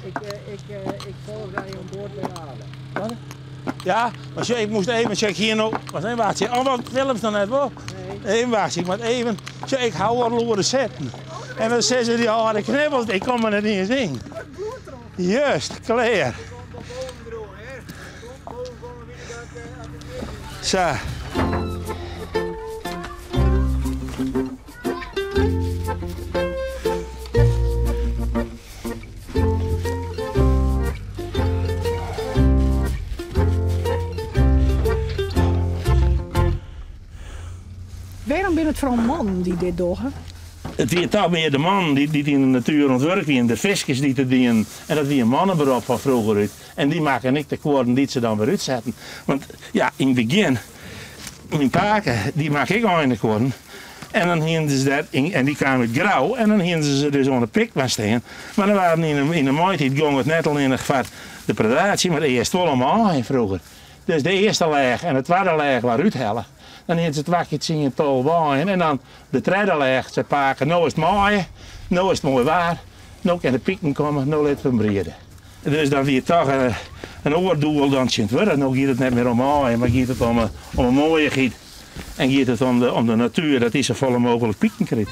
Ik volg daar je aan boord bij halen. Wat? Ja, maar ik moest even checken hier nog. Wat een wachtje. Oh, wat films dan net wel? Nee. Even wachtje, ik moet even. Ik hou wel loeren zetten. En dan zeggen ze die harde knibbels, ik kom er net niet eens in. Juist, klaar. Zo. Waarom ben het vooral man die dit doet? Het was toch meer de man die in de natuur ontwerkt wie en de visjes die te dienen. En dat was een mannenberoep van vroeger uit. En die maken niet de woorden die ze dan weer uitzetten. Want ja, in het begin, mijn paken, die maak ik eindelijk worden. En dan hielden ze dat, en die kwamen met grauw, en dan hielden ze dus onder de pik van staan. Maar dan waren in de maaitijd ging het net al in de predatie, maar eerst allemaal vroeger. Dus de eerste laag en de tweede laag waren uithellen. Dan hielden ze het wakje in je tol waaien en dan de tweede laag, ze paken, nou is het maaien, nou is het mooi waar, nou kan de pieken komen, nou laten we hem breden. Dus dan weer toch een oordoel dan het worden. Nou gaat het niet meer om maaien, maar gaat het om een mooie giet. En gaat het om de natuur, dat is zo volle mogelijk pieken krijgt.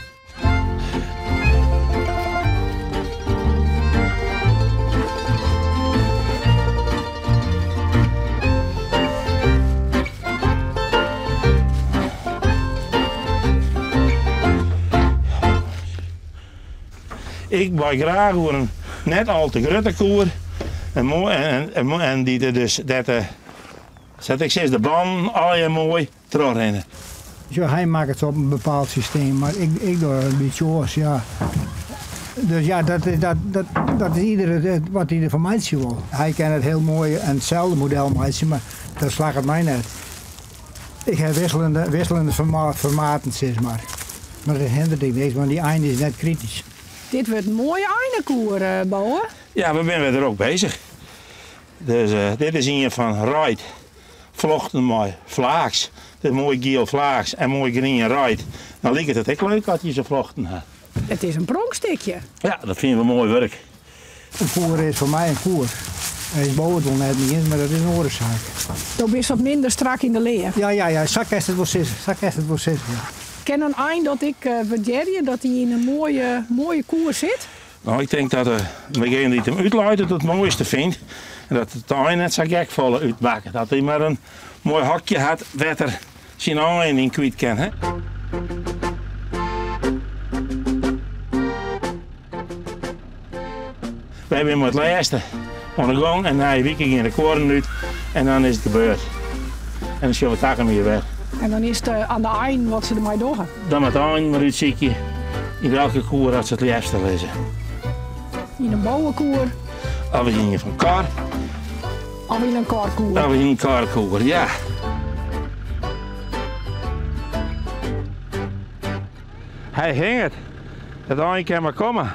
Ik ben graag voor een net al te grote koer. En die dus zet ik steeds de banden al je mooi terugrennen. Ja, hij maakt het op een bepaald systeem, maar ik doe het een beetje anders, ja. Dus ja, dat is iedereen wat hij van mij wil. Hij kan het heel mooi en hetzelfde model maken, maar dat slaat het mij net. Ik heb wisselende formaten, zeg maar. Maar dat hindert ik niks, want die einde is net kritisch. Dit wordt een mooie eindekoer, Bo. Ja, we zijn er ook bezig. Dus dit is een van Ride. Vlochten mooi vlaaks. Dit is mooi geel vlaaks en mooi green Ride. Dan lijkt het ook leuk als je ze vlochten hebt. Het is een pronkstikje. Ja, dat vinden we mooi werk. Een koer is voor mij een koer. Hij is boven het net niet in, maar dat is een oorzaak. Dan is wat minder strak in de leer. Ja, zak heeft het wel zitten. Ja. Ken een eind dat ik waardeer dat hij in een mooie koer zit? Nou, ik denk dat degene die het hem uitluidt het mooiste vindt. En dat het eind net zo gek vallen uitbakken. Dat hij maar een mooi hakje had waar er zijn eind in kwijt kan. Hè? Wij hebben hem het laatste aan de gang en na een week in de koren uit en dan is het gebeurd. En dan zullen we het takken weer weg. En dan is het aan de eind wat ze ermee doen. Dan met eind maar uitziek je in welke koer dat ze het liefste lezen. In een bouwenkoer. Of in van kar. Of in een karkoer. Of in een karkoer, ja. Hij ging het. Dat eind kan maar komen.